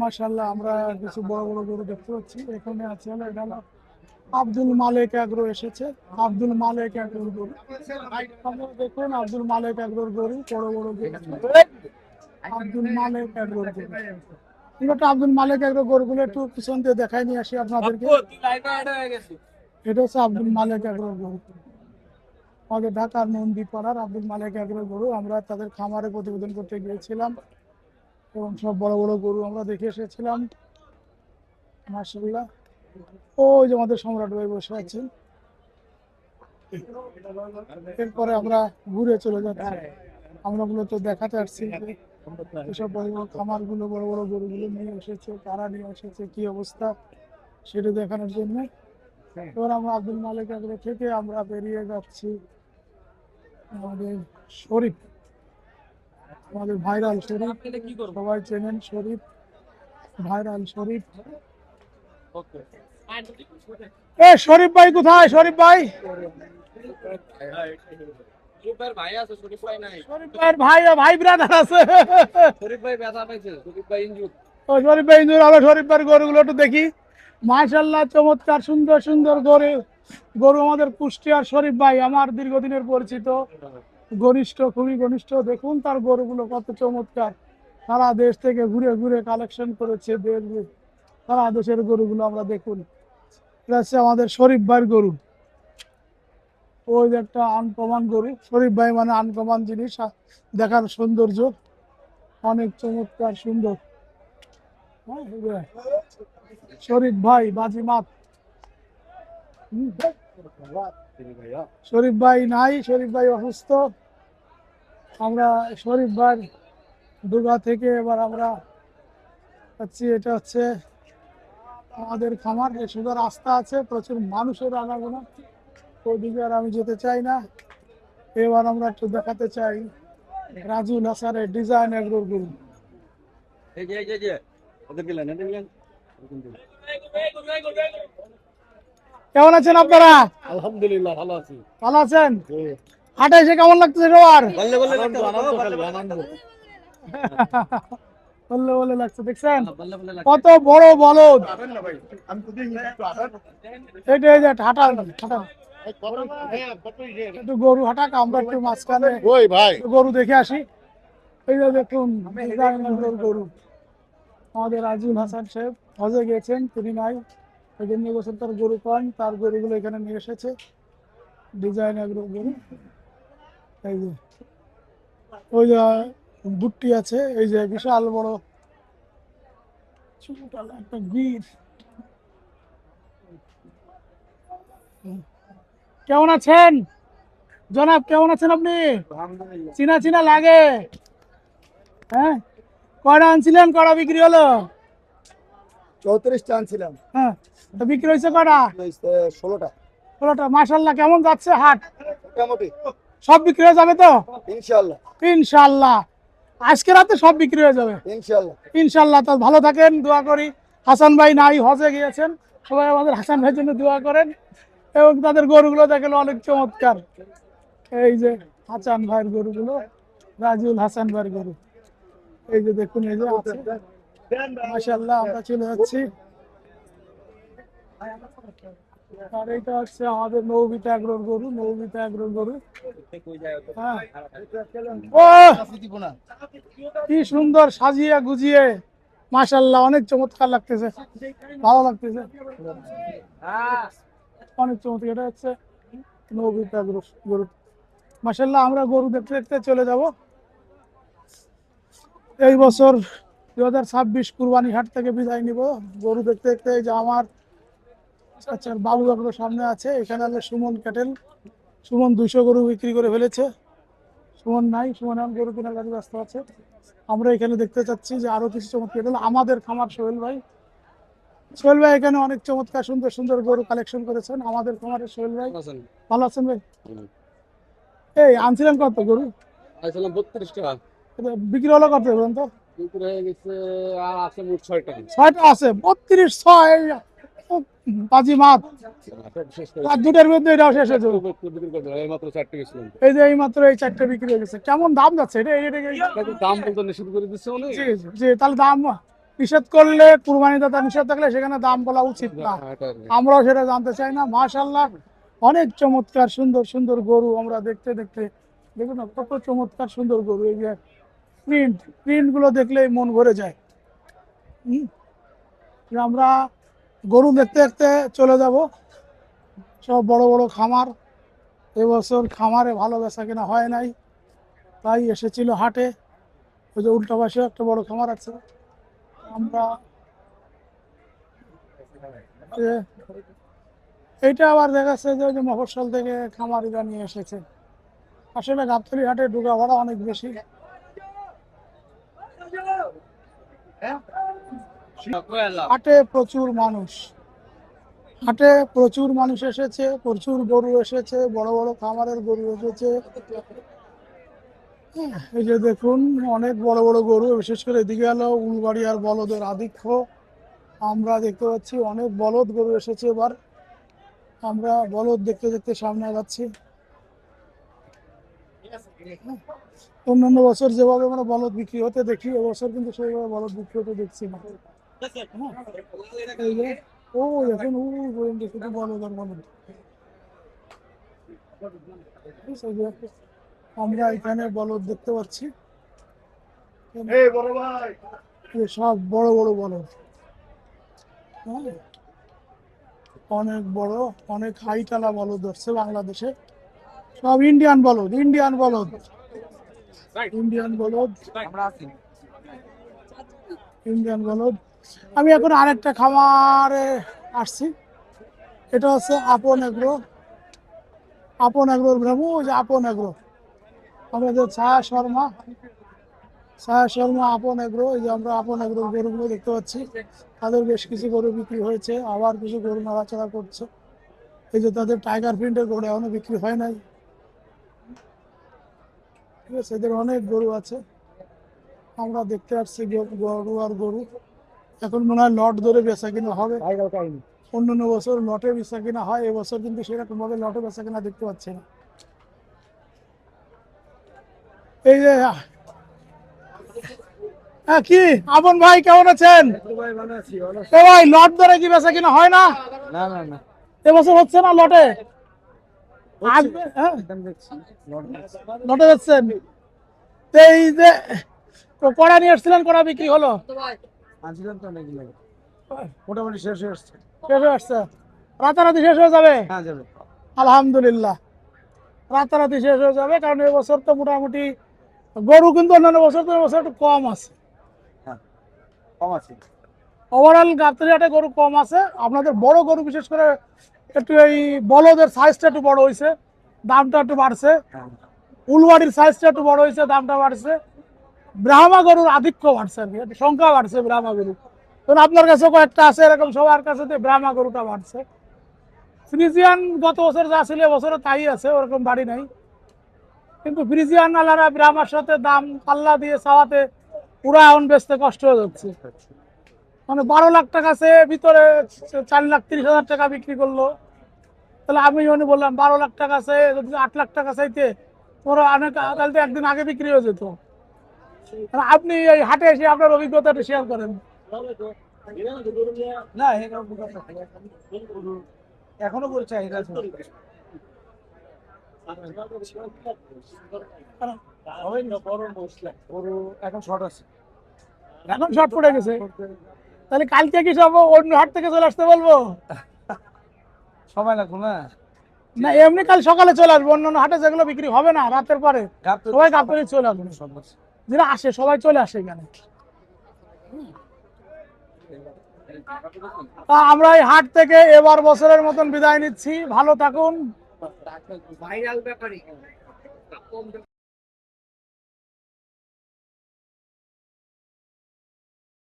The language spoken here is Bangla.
মাশাআল্লাহ আমরা কিছু বড় বড় গরু দেখতে পাচ্ছি। এখানে আছে হলো এটা হলো আব্দুল মালেক এগ্রো এসেছে। আব্দুল মালেক এগ্রোর গরু আপনারা দেখুন, আব্দুল মালেক এগ্রোর গরু বড় বড় গরু। আব্দুল মালেক এগ্রোর গরু, এটা আব্দুল মালেক এগ্রো গরুগুলো একটু পিছন দিয়ে দেখাই নিয়ে আসি আপনাদেরকে। এটা হচ্ছে আব্দুল মালেক এগ্রোর গরু, আমাদের ঢাকার নন্দীপাড়ার আব্দুল মালেক এগ্রোর গরু। আমরা তাদের খামারে প্রতিবেদন করতে গিয়েছিলাম এবং সব বড় বড় গরু আমরা দেখে এসেছিলাম। মাশাআল্লাহ, ওই যে আমাদের সম্রাট ভাই বসে আছেন। এরপরে আমরা ঘুরে চলে যাচ্ছি। আমরা মূলত দেখাতে আসছি যে এসব বড় বড় খামারগুলো বড় বড় গরুগুলো নিয়ে এসেছে, কারা নিয়ে এসেছে, কি অবস্থা সেটা দেখানোর জন্য। এবার আমরা আব্দুল মালেক এগ্রো থেকে আমরা বেরিয়ে যাচ্ছি আমাদের শরীফ, আমাদের ভাইরাল শরীফ, সবাই চেনেন শরীফ, ভাইরাল শরীফ। এ শরীফ ভাই কোথায়? শরীফ ভাই, শরীফ ভাইয়ের ভাই ব্রাদার আছে। শরীফ ভাই ব্যথা পাইছে, শরীফ ভাই ইনজুর। ও শরীফ ভাই ইন্দুর, আমরা শরীফ ভাইয়ের গরুগুলো একটু দেখি। মাশাআল্লাহ, চমৎকার সুন্দর সুন্দর গরু গরু আমাদের কুষ্টিয়ার শরীফ ভাই আমার দীর্ঘদিনের পরিচিত, ঘনিষ্ঠ, খুবই ঘনিষ্ঠ। দেখুন তার গরুগুলো কত চমৎকার, সারা দেশ থেকে ঘুরে ঘুরে কালেকশন করেছে। সারা দেশের গরুগুলো আমরা দেখুন। এটা হচ্ছে আমাদের শরীফ ভাইয়ের গরু। ওই যে একটা আনকমন গরু, শরীফ ভাই মানে আনকমন জিনিস, দেখার সৌন্দর্য অনেক চমৎকার সুন্দর। হ্যাঁ, এই যে শরীফ ভাই বাজিমাত। শরীফ ভাই নাই, শরীফ ভাই অসুস্থ। আমরা শরীফ ভাই দুর্গা থেকে এবার আমরা যাচ্ছি। এটা হচ্ছে আমাদের খামার, সোজা রাস্তা আছে, প্রচুর মানুষের আনাগোনা, ওইদিকে আর আমি যেতে চাই না। এবার আমরা একটু দেখাতে চাই রাজুল হাসানের ডিজাইন এগ্রোর গরু। এই যে ওদের গেলেন, এদের গেলেন। কেমন আছেন আপনারা? আলহামদুলিল্লাহ ভালো আছি। ভালো আছেন? হাটে এসে কেমন লাগতেছে সবার? বললে বললে লাগতে আনন্দ খালি আনন্দ। বললে বলে লাগছে, দেখছেন বললে বললে লাগতে। কত বড় বলদ। এটা এই যে হাঁটা হাঁটা একটু গরু হাঁটাক, আমরা একটু মাঝখানে ওই ভাই একটু গরু দেখে আসি। এই যে দেখুন ডিজাইনার গরু, আমাদের রাজুল হাসান সাহেব হজে গিয়েছেন, তিনি নাই, এই জন্য বছর তার গরু পান, তার গরুগুলো এখানে নিয়ে এসেছে। ডিজাইনার গরু, এই যে ওই যে বুট্টি আছে, এই যে বিশাল বড় একটা গির। কেমন আছেন জনাব? কেমন আছেন আপনি? চিনা চিনা লাগে। হ্যাঁ, কয়টা আনছিলেন, কয়টা বিক্রি হলো? 34 আনছিলাম, হ্যাঁ, তো বিক্রি হয়েছে কয়টা? 16টা। 16টা। মাশাআল্লাহ, কেমন যাচ্ছে হাট? মোটামুটি সব বিক্রি হয়ে যাবে তো ইনশাআল্লাহ। ইনশাআল্লাহ? আজকে রাতে সব বিক্রি হয়ে যাবে ইনশাআল্লাহ। ইনশাআল্লাহ। তো ভালো থাকেন, দোয়া করি। হাসান ভাই নাই, হজে গিয়েছেন, সবাই আমাদের হাসান ভাইয়ের জন্য দোয়া করেন। এবং তাদের গরুগুলো দেখলে অনেক চমৎকার। এই যে হাসান ভাইয়ের গরুগুলো, রাজুল হাসান ভাইয়ের গরু, এই যে দেখুন, এই যে আছে। মাশাআল্লাহ, আমরা চলে যাচ্ছি। আর এইটা হচ্ছে আমাদের নৌবিতা এগ্রোর গরু, নৌবিতা এগ্রোর গরু। হ্যাঁ, ও কি সুন্দর সাজিয়ে গুজিয়ে, মাশাআল্লাহ, অনেক চমৎকার লাগতেছে, ভালো লাগতেছে, অনেক চমৎকার। এটা হচ্ছে নৌবিতা গরু। মাশাআল্লাহ, আমরা গরু দেখতে দেখতে চলে যাব। এই বছর 2026 কুরবানি হাট থেকে বিদায় নিব গরু দেখতে দেখতে। এই যে আমার আচ্ছা বাবু এগ্রো সামনে আছে, এখানে হলো সুমন ক্যাটেল। সুমন 200 গরু বিক্রি করে ফেলেছে। সুমন নাই, সুমন এখন গরু কেনার কাজে ব্যস্ত আছে। আমরা এখানে দেখতে চাচ্ছি যে আরো কিছু চমৎকার হলো আমাদের খামার সোহেল ভাই। সোহেল ভাই এখানে অনেক চমৎকার সুন্দর সুন্দর গরু কালেকশন করেছেন, আমাদের খামারের সোহেল ভাই। ভালো আছেন ভাই? এই আনছিলেন কত গরু? আইছিলাম 32 টাকা। এটা বিক্রি হলো কত বলুন তো? বিক্রি হয়ে গেছে আর আছে মোট 6টা। 6টা আছে, 32, 6 বাজি মাত। আর দুটার মধ্যে এটাও শেষ হয়ে যাবে। বিক্রি করে দিলাম, এইমাত্র 4টা গেছিলাম। এই যে এই মাত্র এই 4টা বিক্রি হয়ে গেছে। কেমন দাম যাচ্ছে এটা? দাম বলতে নিষেধ করে দিচ্ছে উনি। জি জি, তাহলে দাম নিষেধ করলে, কুরবানি দাতা নিষেধ থাকলে সেখানে দাম বলা উচিত না। আমরাও সেটা জানতে চাই না। মাশাআল্লাহ, অনেক চমৎকার সুন্দর সুন্দর গরু আমরা দেখতে দেখতে, দেখুন না কত চমৎকার সুন্দর গরু। এই যে প্রিন্ট গুলো দেখলেই মন ভরে যায়। হুম, আমরা গরু দেখতে দেখতে চলে যাব। সব বড় বড় খামার। এবছর খামারে ভালো বেচা কিনা হয় নাই, তাই এসেছিল হাটে। ওই যে উল্টা পাশে একটা বড় খামার আছে। আমরা এইটা আবার দেখাচ্ছে যে ওই যে মফস্বল থেকে খামারিরা নিয়ে এসেছে। আসলে গাবতলী হাটে ঢোকা ভাড়া অনেক বেশি। হাটে প্রচুর মানুষ, হাটে প্রচুর মানুষ এসেছে, প্রচুর গরু এসেছে, বড় বড় খামারের গরু এসেছে। এই যে দেখুন অনেক বড় বড় গরু, বিশেষ করে এদিকে হলো উলবাড়ি আর বলদের আধিক্য। আমরা দেখতে পাচ্ছি অনেক বলদ গরু এসেছে এবার। আমরা বলদ দেখতে দেখতে সামনে যাচ্ছি। অন্যান্য বছর যেভাবে আমরা বলদ বিক্রি হতে দেখি, এবছর কিন্তু সেইভাবে বলদ বিক্রি হতে দেখছি না। এই যে ও এখন শুধু বলদ আর বলদ। আমরা এখানে বলদ দেখতে পাচ্ছি, সব বড় বড় বলদ। অনেক বড়, অনেক হাইটালা বলদ ধরছে বাংলাদেশে। সব ইন্ডিয়ান বলদ, ইন্ডিয়ান বলদ, ইন্ডিয়ান বলদ, ইন্ডিয়ান বলদ। আমি এখন আরেকটা খামারে আসছি। এটা হচ্ছে আপন এগ্রো, আপন এগ্রোর ভ্রামু। ওই যে আপন এগ্রো, আমাদের ছায়া শর্মা, ছায়া শর্মা আপন এগ্রো। এই যে আমরা আপন এগ্রোর গরুগুলো দেখতে পাচ্ছি। তাদের বেশ কিছু গরু বিক্রি হয়েছে, আবার কিছু গরু নাড়াচাড়া করছে। এই যে তাদের টাইগার প্রিন্টের গরু এখনো বিক্রি হয় নাই। ঠিক আছে, এদের অনেক গরু আছে। আমরা দেখতে আসছি গরু আর গরু। এখন মনে হয় লট ধরে বেচা কিনা হবে। অন্যান্য বছর লটে বেচা কিনা হয়, এবছর কিন্তু সেরকম ভাবে লটে বেচা কিনা দেখতে পাচ্ছি না। এই যে হ্যাঁ, কি আপন ভাই কেমন আছেন? এ ভাই লট ধরে কি বেচা কিনা হয় না? এবছর হচ্ছে না লটে? আসবে, হ্যাঁ লটে বেচছেন। তো এই যে কড়া নিয়ে এসেছিলেন, কড়া বিক্রি হলো? মোটামুটি শেষ হয়ে আসছে। শেষ হয়ে আসছে, রাতারাতি শেষ হয়ে যাবে। আলহামদুলিল্লাহ, রাতারাতি শেষ হয়ে যাবে। কারণ এবছর তো মোটামুটি গরু কিন্তু অন্যান্য বছর তো এবছর একটু কম আছে। ওভারঅল গাবতলী হাটে গরু কম আছে। আপনাদের বড় গরু বিশেষ করে একটু এই বলদের সাইজটা একটু বড় হয়েছে, দামটা একটু বাড়ছে। উলবাড়ির সাইজটা একটু বড় হয়েছে, দামটা বাড়ছে। ব্রাহ্মা গরুর আধিক্য বাড়ছে আর কি, একটু সংখ্যা বাড়ছে ব্রাহ্মা গরু। কারণ আপনার কাছে কয়েকটা আছে এরকম, সবার কাছে ব্রাহ্মা গরুটা বাড়ছে। ফ্রিজিয়ান গত বছর যা ছিল এবছরও তাই আছে, ওরকম বাড়ি নাই। কিন্তু ফ্রিজিয়ান আলারা ব্রাহ্মার সাথে দাম পাল্লা দিয়ে চাওয়াতে পুরা এখন বেচতে কষ্ট হয়ে যাচ্ছে। মানে 12 লাখ টাকা সে ভিতরে 4,30,000 টাকা বিক্রি করলো। তাহলে আমি যখন বললাম 12 লাখ টাকা সে যদি 8 লাখ টাকা চাইতে, ওরা অনেক তাহলে তো একদিন আগে বিক্রি হয়ে যেত। আপনি এই হাটে এসে আপনার অভিজ্ঞতাটা শেয়ার করেন। না এখনো করে চাহিদা আছে। গরু এখন শর্ট আছে, এখন শর্ট পড়ে গেছে। তাহলে কালকে কি সব অন্য হাট থেকে চলে আসতে বলবো? সময় লাগবে না। না এমনি কাল সকালে চলে আসবো। অন্যান্য হাটে যেগুলো বিক্রি হবে না রাতের পরে সবাই গাবতলী চলে আসবে। যারা আসে সবাই চলে আসে এখানে। আমরা এই হাট থেকে এবার বছরের মতন বিদায় নিচ্ছি। ভালো থাকুন।